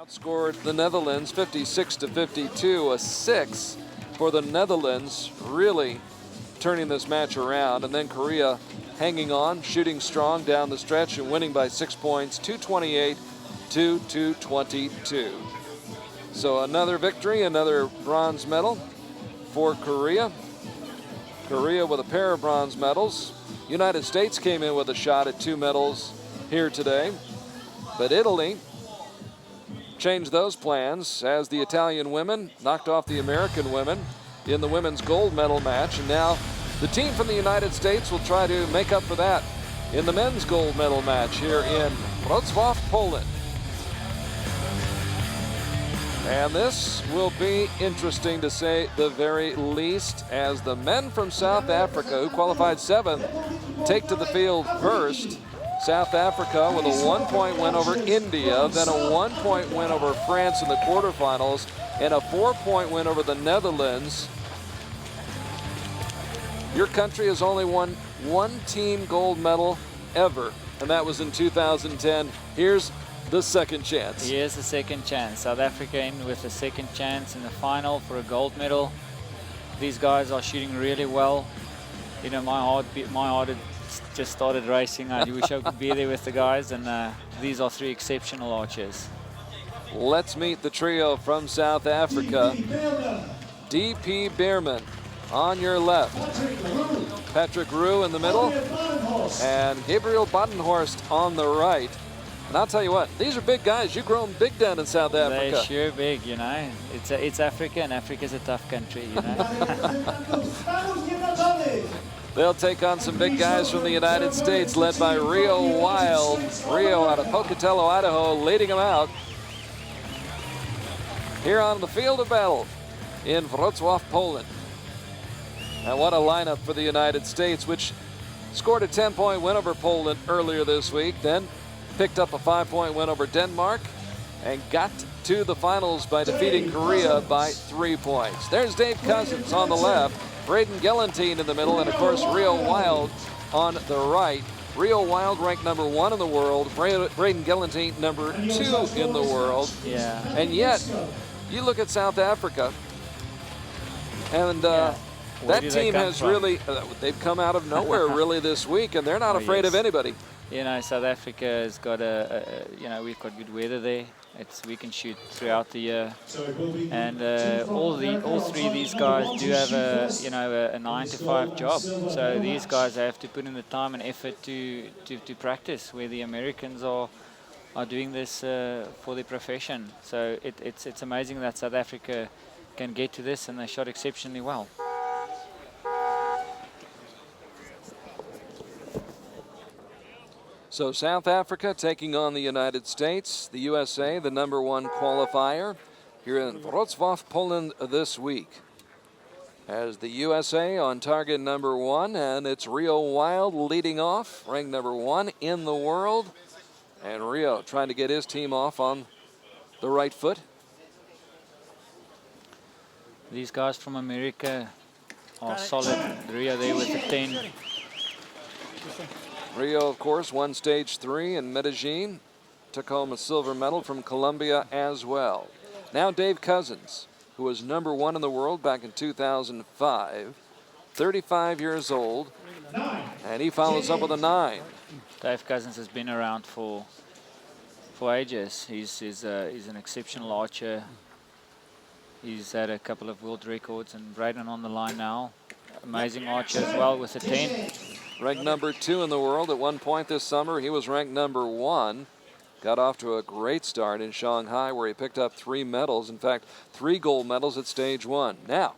Outscored the Netherlands 56-52, a 6 for the Netherlands, really turning this match around. And then Korea hanging on, shooting strong down the stretch and winning by 6 points, 228-222. So another victory, another bronze medal for Korea. Korea with a pair of bronze medals. United States came in with a shot at 2 medals here today, but Italy changed those plans as the Italian women knocked off the American women in the women's gold medal match. And now the team from the United States will try to make up for that in the men's gold medal match here in Wroclaw, Poland. And this will be interesting to say the very least, as the men from South Africa, who qualified 7th, take to the field first. South Africa with a 1-point win over India, then a 1-point win over France in the quarterfinals, and a 4-point win over the Netherlands. Your country has only won one team gold medal ever, and that was in 2010. Here's the second chance. Here's the second chance. South Africa in with a second chance in the final for a gold medal. These guys are shooting really well. You know, my heart had just started racing. I wish I could be there with the guys, and these are 3 exceptional archers. Let's meet the trio from South Africa. D.P. Beerman on your left, Patrick Roux in the middle, and Gabriel Badenhorst on the right. And I'll tell you what, these are big guys. You've grown big down in South Africa. They're sure big, you know. It's Africa, and Africa's a tough country, you know. They'll take on some big guys from the United States, led by Rio Wild. Rio out of Pocatello, Idaho, leading them out here on the field of battle in Wrocław, Poland. And what a lineup for the United States, which scored a 10-point win over Poland earlier this week, then picked up a 5-point win over Denmark, and got to the finals by defeating Korea by 3 points. There's Dave Cousins on the left, Braden Gelantine in the middle, and of course Rio Wild on the right. Rio Wild ranked number 1 in the world, Braden Gelantine number 2 in the world. Yeah. And yet, you look at South Africa, and that team has really, they've come out of nowhere really this week, and they're not afraid of anybody. You know, South Africa has got you know, we've got good weather there. We can shoot throughout the year, and all 3 of these guys do have a 9-to-5 job. So these guys have to put in the time and effort to practice, where the Americans are doing this for their profession. So it's amazing that South Africa can get to this, and they shot exceptionally well. So South Africa taking on the United States, the USA, the number 1 qualifier here in Wrocław, Poland this week. As the USA on target number 1, and it's Rio Wild leading off, ranked number 1 in the world. And Rio trying to get his team off on the right foot. These guys from America are solid. Rio there with the 10. Rio, of course, won stage 3 in Medellin, took home a silver medal from Colombia as well. Now Dave Cousins, who was number 1 in the world back in 2005, 35 years old, and he follows up with a 9. Dave Cousins has been around for ages. He's an exceptional archer. He's had a couple of world records, and Braden on the line now. Amazing archer as well with a 10. Ranked number 2 in the world at one point this summer. He was ranked number 1. Got off to a great start in Shanghai, where he picked up 3 medals. In fact, 3 gold medals at stage 1. Now,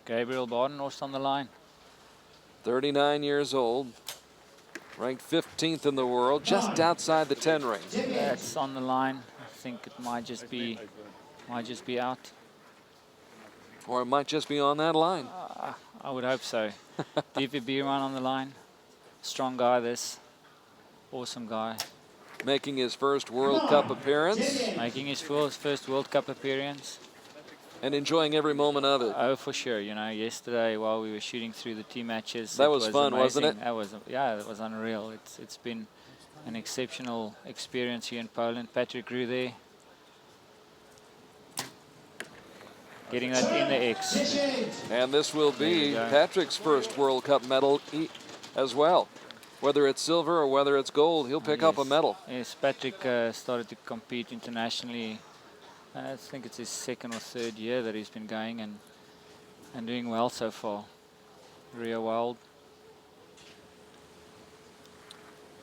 Gabriel Badenhorst on the line. 39 years old. Ranked 15th in the world, just outside the 10 ring. That's on the line. I think it might just be out. Or it might just be on that line. I would hope so. D.P. Beerman on the line. Strong guy, this. Awesome guy. Making his first World Cup appearance. Making his first World Cup appearance. And enjoying every moment of it. Oh, for sure. You know, yesterday while we were shooting through the team matches, that was fun, amazing. wasn't it? That was, yeah, it was unreal. It's been an exceptional experience here in Poland. Patrick Roux there. getting that in the X. And this will be go. Patrick's first World Cup medal as well. Whether it's silver or whether it's gold, he'll pick up a medal. Yes, Patrick started to compete internationally. I think it's his second or third year that he's been going and doing well so far. Rio Wild.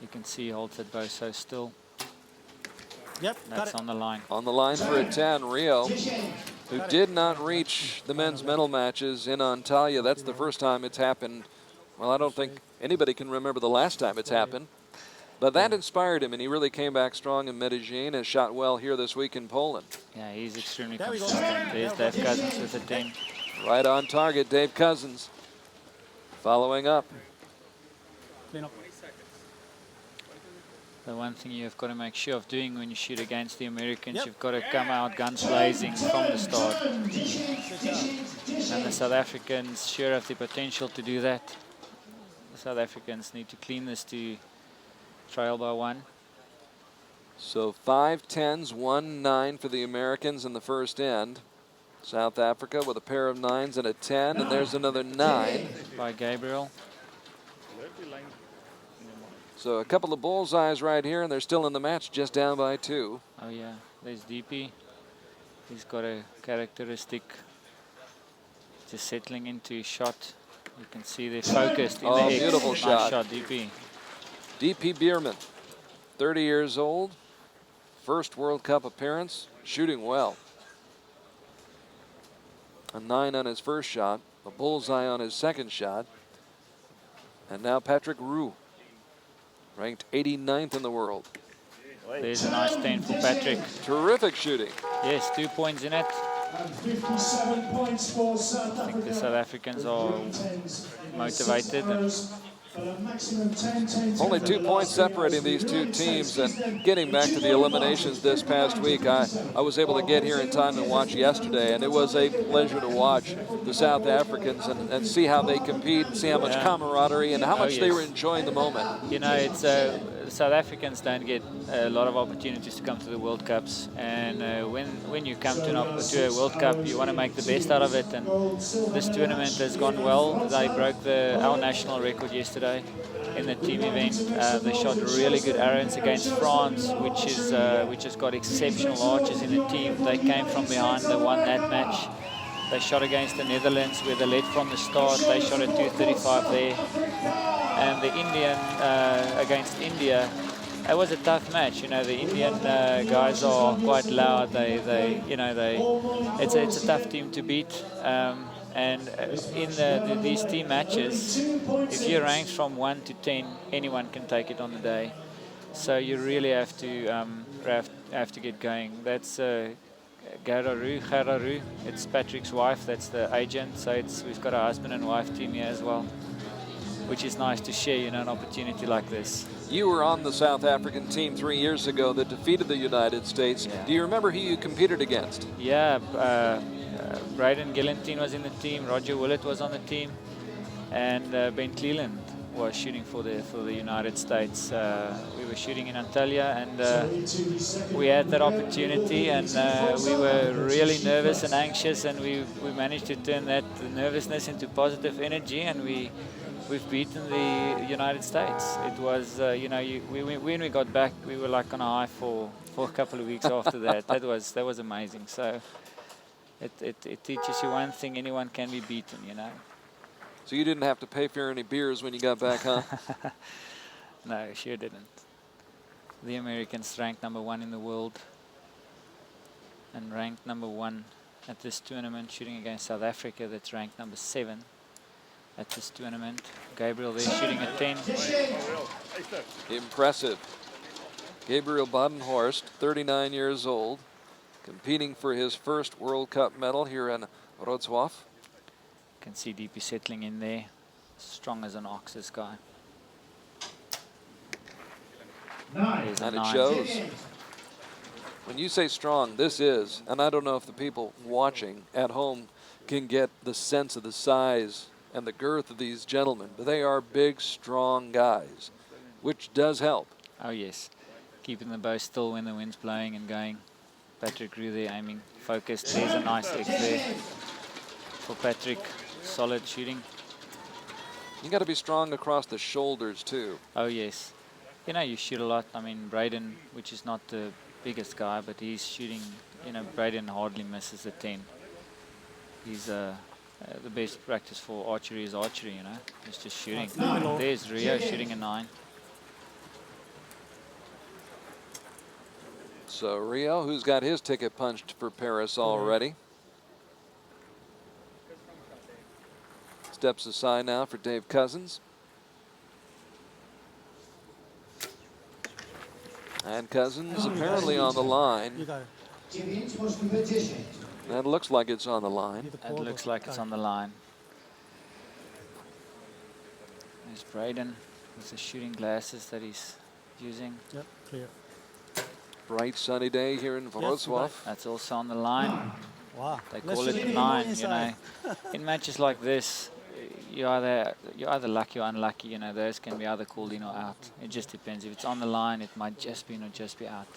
You can see he holds that bow so still. Yep, that's on the line. On the line for a 10, Rio, who did not reach the men's medal matches in Antalya. That's the first time it's happened. Well, I don't think anybody can remember the last time it's happened. But that inspired him, and he really came back strong in Medellin and shot well here this week in Poland. Yeah, he's extremely consistent. There's Dave Cousins with a 10. Right on target, Dave Cousins. Following up. The one thing you've got to make sure of doing when you shoot against the Americans, you've got to come out guns blazing from the start. And the South Africans sure have the potential to do that. The South Africans need to clean this to trail by 1. So 5 10s, 1 9 for the Americans in the first end. South Africa with a pair of 9s and a 10, and there's another 9. By Gabriel. So a couple of bullseyes right here, and they're still in the match, just down by 2. Oh yeah, there's DP. He's got a characteristic, just settling into his shot. You can see they're focused in the X. Beautiful nice shot. DP. DP Bierman, 30 years old, first World Cup appearance, shooting well. A 9 on his first shot, a bullseye on his second shot. And now Patrick Roux, ranked 89th in the world. There's a nice 10 for Patrick. Terrific shooting. Yes, 2 points in it. And 57 points for South I think the South Africans are motivated. Only 2 points separating these two teams, and getting back to the eliminations this past week, I was able to get here in time and watch yesterday, and it was a pleasure to watch the South Africans and see how they compete, and see how much camaraderie and how much they were enjoying the moment. You know, it's South Africans don't get a lot of opportunities to come to the World Cups, and when you come to a World Cup, you want to make the best out of it, and this tournament has gone well. They broke our national record yesterday in the team event. They shot really good arrows against France, which has got exceptional archers in the team. They came from behind, they won that match. They shot against the Netherlands, where they led from the start. They shot at 235 there. And the Indian against India, it was a tough match. You know, the Indian guys are quite loud. It's a tough team to beat. And in these team matches, if you're ranked from 1 to 10, anyone can take it on the day. So you really have to get going. That's Gararu. It's Patrick's wife. That's the agent. So we've got a husband and wife team here as well, which is nice to share, you know, an opportunity like this. You were on the South African team 3 years ago that defeated the United States. Yeah. Do you remember who you competed against? Yeah, Braden Gillentine was in the team, Roger Willett was on the team, and Ben Cleland was shooting for the United States. We were shooting in Antalya, and we had that opportunity, and we were really nervous and anxious, and we managed to turn that nervousness into positive energy, and we've beaten the United States. It was, you know, when we got back, we were like on a high for a couple of weeks after that. That was amazing. So it teaches you one thing: anyone can be beaten, you know. So you didn't have to pay for any beers when you got back, huh? No, sure didn't. The Americans ranked #1 in the world, and ranked #1 at this tournament, shooting against South Africa, that's ranked #7 at this tournament. Gabriel there shooting at 10. Impressive. Gabriel Badenhorst, 39 years old, competing for his first World Cup medal here in Wroclaw. Can see DP settling in there. Strong as an ox, this guy. And it shows. When you say strong, this is, and I don't know if the people watching at home can get the sense of the size and the girth of these gentlemen, but they are big, strong guys, which does help. Oh yes, keeping the bow still when the wind's blowing and going. Patrick Rue there aiming focused. There's a nice X there for Patrick. Solid shooting. You got to be strong across the shoulders too. Oh yes. You know, you shoot a lot. I mean, Braden, which is not the biggest guy, but he's shooting, you know, Braden hardly misses a 10. He's the best practice for archery is archery, you know. It's just shooting. There's Rio shooting a 9. So Rio, who's got his ticket punched for Paris already. Steps aside now for Dave Cousins. And Cousins apparently on the line. That looks like it's on the line. It looks like it's on the line. There's Braden with the shooting glasses that he's using. Yep, clear. Bright sunny day here in Wroclaw. That's also on the line. Wow. They call it the 9, you know. In matches like this, you're either lucky or unlucky, you know. Those can be either called in or out. It just depends. If it's on the line, it might just be in or just be out.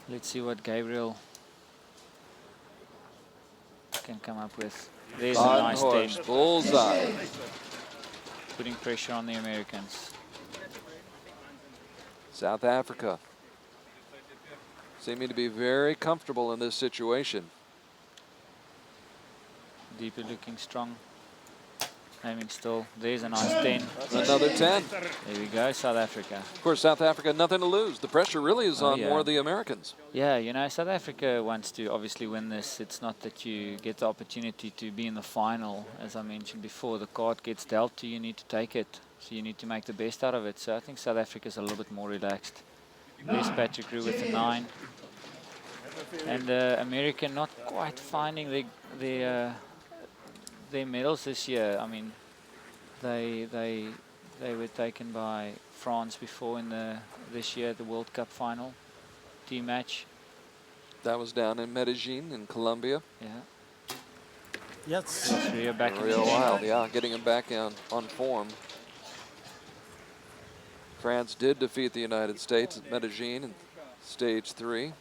Let's see what Gabriel can come up with. There's a nice 10. Bullseye. Putting pressure on the Americans. South Africa seeming to be very comfortable in this situation. Deeper looking strong. Aiming still. There's a nice 10. Another 10. There we go, South Africa. Of course, South Africa, nothing to lose. The pressure really is on yeah. more of the Americans. Yeah, you know, South Africa wants to obviously win this. It's not that you get the opportunity to be in the final. As I mentioned before, the card gets dealt to you, you need to take it. So you need to make the best out of it. So I think South Africa's a little bit more relaxed. There's Patrick Rue with a 9. And America not quite finding their medals this year. I mean, they were taken by France before in this year the World Cup final team match. That was down in Medellin in Colombia. Yeah. Yes. Rio back in Real wild, yeah, getting him back on form. France did defeat the United States at Medellin in stage 3.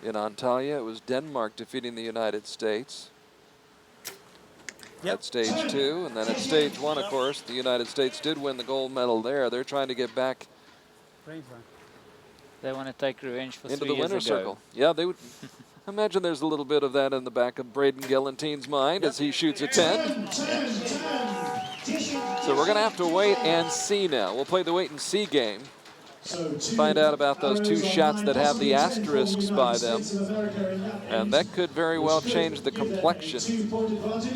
In Antalya, it was Denmark defeating the United States at stage 2. And then at stage 1, of course, the United States did win the gold medal there. They're trying to get back They want to take revenge for into 3 the years winner's ago. circle. Yeah, they would. Imagine there's a little bit of that in the back of Braden Gellantine's mind as he shoots a 10. So we're going to have to wait and see now. We'll play the wait and see game. Find out about those 2 shots that have the asterisks by them. And that could very well change the complexion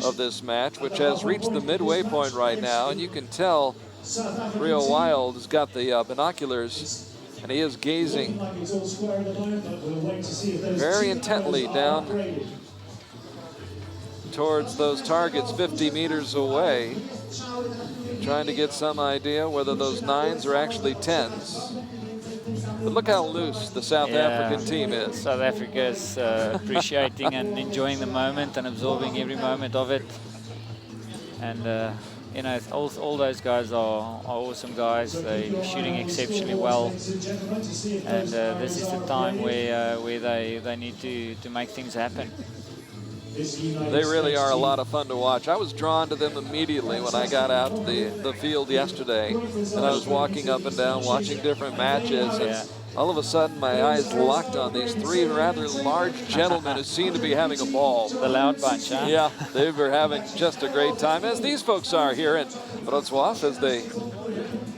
of this match, which has reached the midway point right now. And you can tell Rio Wild has got the binoculars, and he is gazing very intently down towards those targets 50 meters away, trying to get some idea whether those 9s are actually 10s. But look how loose the South African team is. South Africa is appreciating and enjoying the moment and absorbing every moment of it. And you know, all those guys are awesome guys. They're shooting exceptionally well. And this is the time where they need to make things happen. They really are a lot of fun to watch. I was drawn to them immediately when I got out to the field yesterday, and I was walking up and down watching different matches, and all of a sudden my eyes locked on these 3 rather large gentlemen who seem to be having a ball. The loud bunch, huh? Yeah, they were having just a great time, as these folks are here in Wroclaw, as they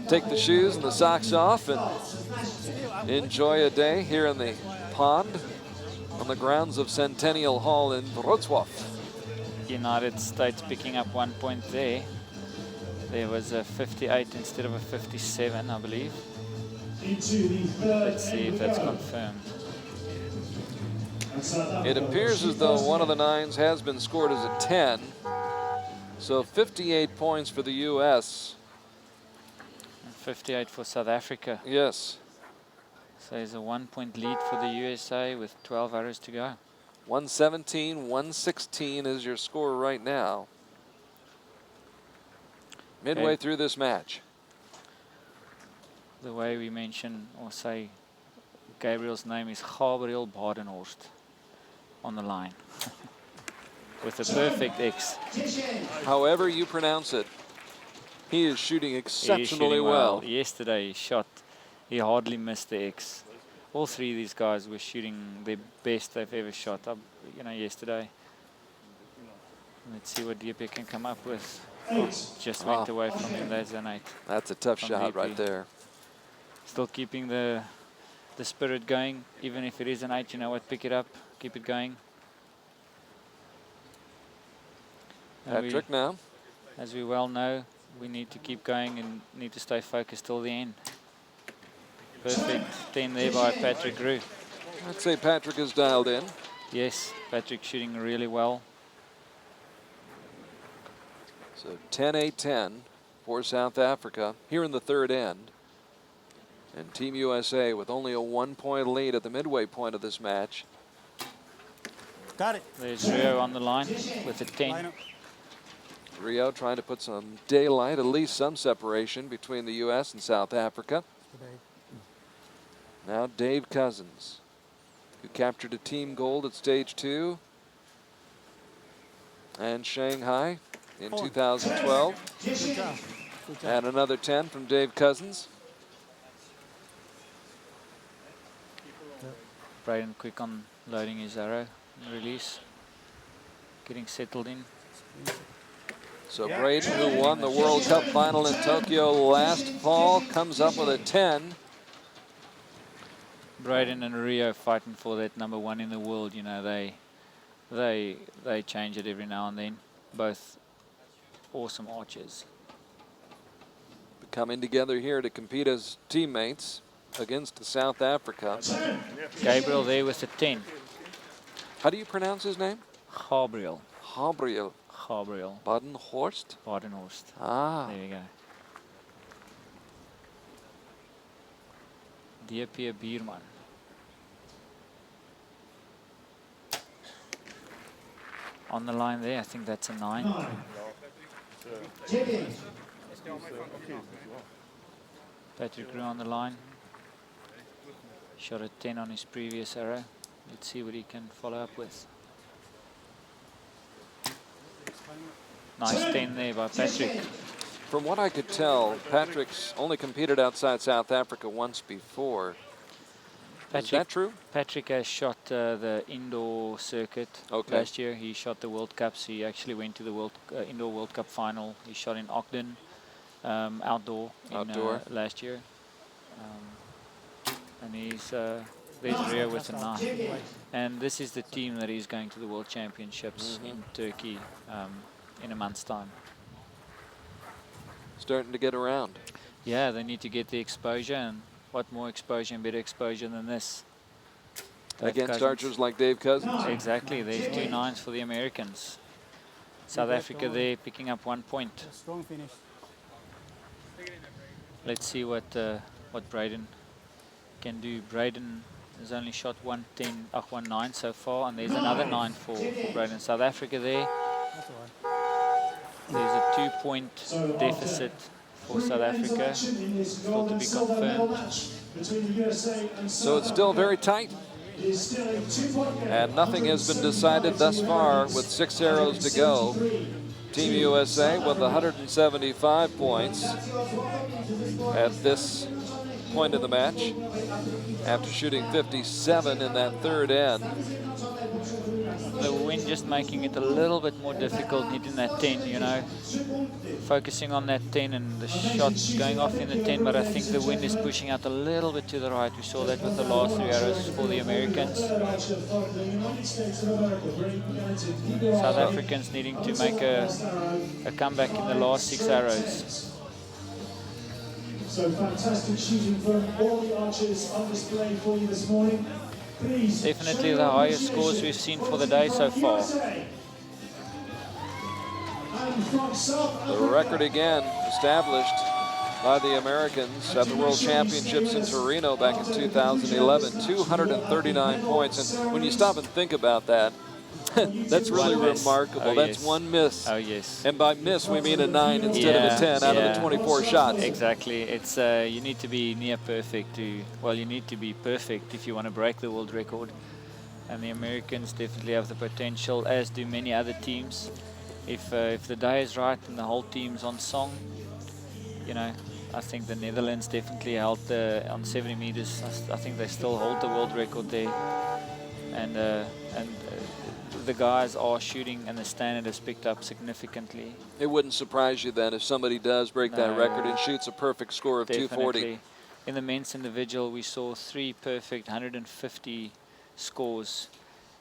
take the shoes and the socks off and enjoy a day here in the pond on the grounds of Centennial Hall in Wrocław. United States picking up 1 point there. There was a 58 instead of a 57, I believe. Let's see if that's confirmed. It appears as though one of the 9s has been scored as a 10. So 58 points for the U.S. And 58 for South Africa. Yes. So there's a 1 point lead for the USA with 12 arrows to go. 117-116 is your score right now. Midway through this match. The way we mention or say Gabriel's name is Gabriel Badenhorst on the line with a perfect X. However you pronounce it, he is shooting exceptionally well. Yesterday he shot, he hardly missed the X. All three of these guys were shooting their best they've ever shot up, you know, yesterday. Let's see what DP can come up with. Just went away from him. There's an 8. That's a tough shot DP. right there. Still keeping the spirit going. Even if it is an 8, you know what, pick it up, keep it going. Patrick now. As we well know, we need to keep going and need to stay focused till the end. Perfect 10 there by Patrick Grew. I'd say Patrick is dialed in. Yes, Patrick shooting really well. So 10-8-10 for South Africa here in the third end. And Team USA with only a 1-point lead at the midway point of this match. Got it. There's Rio on the line with a 10. Rio trying to put some daylight, at least some separation between the US and South Africa. Now Dave Cousins, who captured a team gold at stage 2 and Shanghai in 2012. Good job. And another 10 from Dave Cousins. Braden quick on loading his arrow and release. Getting settled in. So Braden, who won the World Cup final in Tokyo last fall, comes up with a 10. Braden and Rio fighting for that #1 in the world. You know, they change it every now and then. Both awesome archers. Coming together here to compete as teammates against South Africa. Gabriel there with a 10. How do you pronounce his name? Gabriel. Gabriel. Gabriel. Badenhorst? Badenhorst. Ah. There we go. DP Bierman. On the line there, I think that's a 9. Patrick Grew on the line. Shot a 10 on his previous arrow. Let's see what he can follow up with. Nice 10 there by Patrick. From what I could tell, Patrick's only competed outside South Africa once before. Is that true? Patrick has shot the indoor circuit last year. He shot the World Cups. He actually went to the indoor World Cup final. He shot in Ogden, outdoor. Last year. And he's there's Rio with a 9. And this is the team that is going to the World Championships in Turkey in a month's time. Starting to get around. Yeah, they need to get the exposure, and what more exposure and better exposure than this? Against archers like Dave Cousins. Exactly, there's 2 9s for the Americans. South Africa there picking up 1 point. Strong finish. Let's see what Braden can do. Braden has only shot 1 9 so far, and there's another 9 for Braden. South Africa there. There's a 2-point deficit for South Africa, still to be confirmed. So it's still very tight. And nothing has been decided thus far with 6 arrows to go. Team USA with 175 points at this point of the match after shooting 57 in that third end. The wind just making it a little bit more difficult hitting that 10, you know. Focusing on that 10 and the shots going off in the 10, but I think the wind is pushing out a little bit to the right. We saw that with the last 3 arrows for the Americans. South Africans needing to make a comeback in the last 6 arrows. So fantastic shooting from all the archers on display for you this morning. Please definitely the highest scores we've seen for the day so far. The record again established by the Americans at the World Championships in Torino back in 2011, 239 points. And when you stop and think about that, That's really One miss. remarkable. Oh, That's yes. one miss. Oh, yes. And by miss, we mean a 9 instead of a 10 out of the 24 shots. Exactly. It's you need to be near perfect to, well, you need to be perfect if you want to break the world record. And the Americans definitely have the potential, as do many other teams. If the day is right and the whole team's on song, you know, I think the Netherlands definitely held on 70 meters. I think they still hold the world record there. And the guys are shooting, and the standard has picked up significantly. It wouldn't surprise you then if somebody does break that record and shoots a perfect score of 240. In the men's individual, we saw 3 perfect 150 scores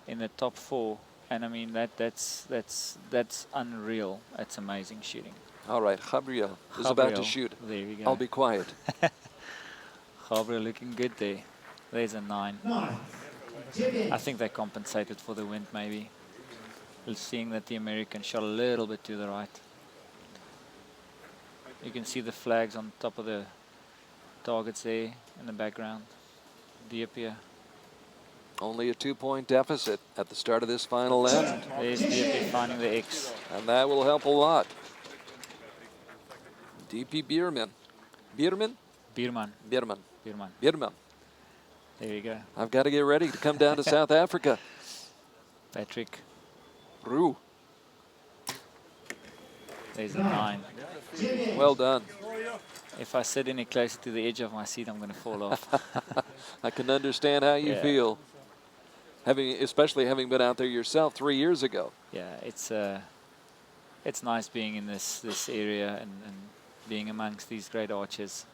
in the top 4, and I mean that's unreal. That's amazing shooting. All right, Gabriel is about to shoot. There we go. I'll be quiet. Gabriel looking good there. There's a 9. I think they compensated for the wind, maybe. Seeing that the American shot a little bit to the right. You can see the flags on top of the targets there in the background. Diepje. Only a 2-point deficit at the start of this final lap. There's Diepje finding the X. And that will help a lot. DP Bierman. Bierman? Bierman. Bierman. Bierman. Bierman. There you go. I've got to get ready to come down to South Africa. Patrick. Roo. There's a 9. Well done. If I sit any closer to the edge of my seat, I'm going to fall off. I can understand how you feel, especially having been out there yourself 3 years ago. Yeah, it's nice being in this area and being amongst these great archers.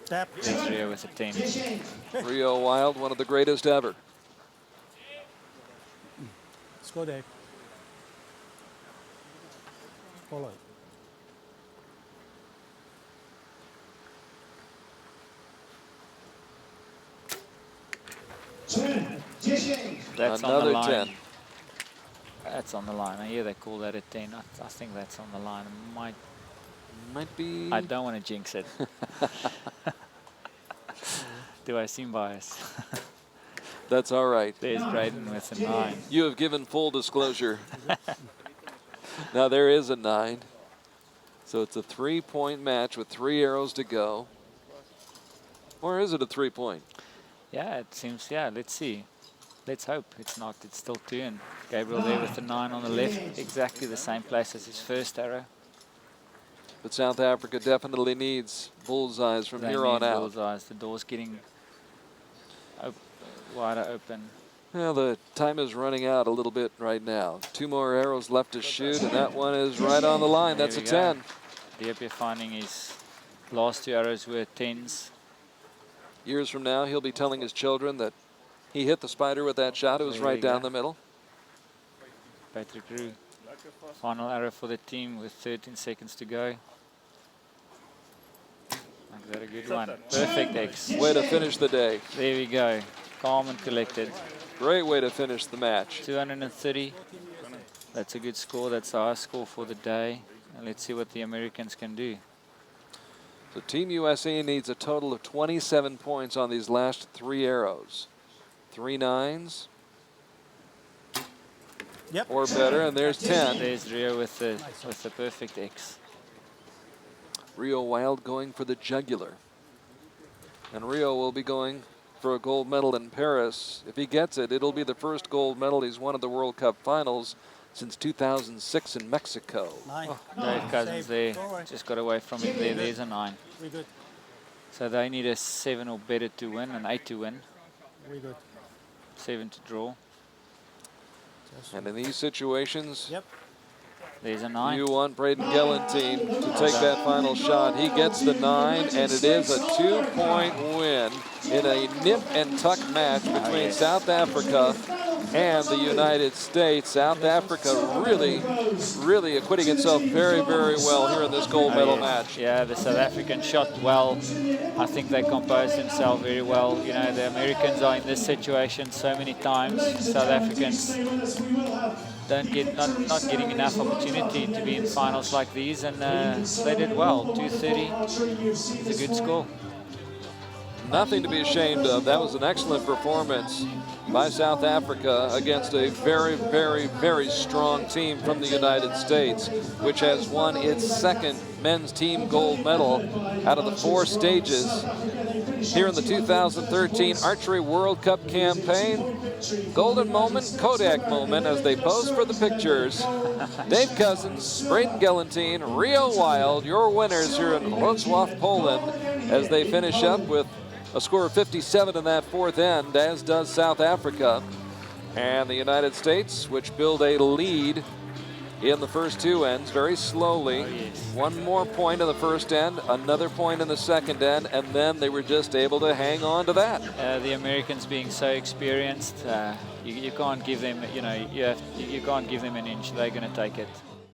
There's Rio with a 10. Rio Wild, one of the greatest ever. Let's go, Dave. Follow. That's another on the line. 10. That's on the line. I hear they call that a 10. I think that's on the line. It might be. I don't want to jinx it. Do I seem biased? That's all right. There's Braden with a 9. You have given full disclosure. Now there is a 9. So it's a 3-point match with 3 arrows to go. Or is it a 3-point? Yeah, it seems, yeah, let's see. Let's hope it's not. It's still 2. And Gabriel there with the 9 on the left. Exactly the same place as his first arrow. But South Africa definitely needs bullseyes from here on out. Bullseyes. The door's getting wider open. Well, the time is running out a little bit right now. 2 more arrows left to shoot, and that one is right on the line. That's a 10. Diepje finding his last 2 arrows were 10s. Years from now, he'll be telling his children that he hit the spider with that shot. It was right down the middle. Patrick Roux. Final arrow for the team with 13 seconds to go. Is that a good one? Perfect X. Way to finish the day. There we go. Calm and collected. Great way to finish the match. 230. That's a good score. That's the highest score for the day. And let's see what the Americans can do. So Team USA needs a total of 27 points on these last 3 arrows. 3 9s. Yep. Or better, and there's 10. There's Rio with the perfect X. Rio Wild going for the jugular. And Rio will be going for a gold medal in Paris. If he gets it, it'll be the first gold medal he's won at the World Cup finals since 2006 in Mexico. 9. Dave Cousins there. Just got away from him there. There's a 9. We're good. So they need a 7 or better to win, an 8 to win. We're good. 7 to draw. And in these situations, there's a 9. you want Braden Gelantine to take that final shot. He gets the 9, and it is a 2-point win in a nip and tuck match between South Africa and the United States. South Africa really acquitting itself very, very well here in this gold medal match. Yeah, the South Africans shot well. I think they composed themselves very well. You know, the Americans are in this situation so many times. South Africans not getting enough opportunity to be in finals like these, and they did well. 230 is a good score. nothing to be ashamed of. That was an excellent performance by South Africa against a very, very, very strong team from the United States, which has won its second men's team gold medal out of the 4 stages here in the 2013 Archery World Cup campaign. Golden moment, Kodak moment as they pose for the pictures. Dave Cousins, Braden Gelantine, Rio Wild, your winners here in Wroclaw, Poland, as they finish up with a score of 57 in that 4th end, as does South Africa. And the United States, which build a lead in the first 2 ends very slowly. Oh, yes. 1 more point in the first end, another point in the second end, and then they were just able to hang on to that. The Americans being so experienced, you can't give them, you can't give them an inch. They're going to take it.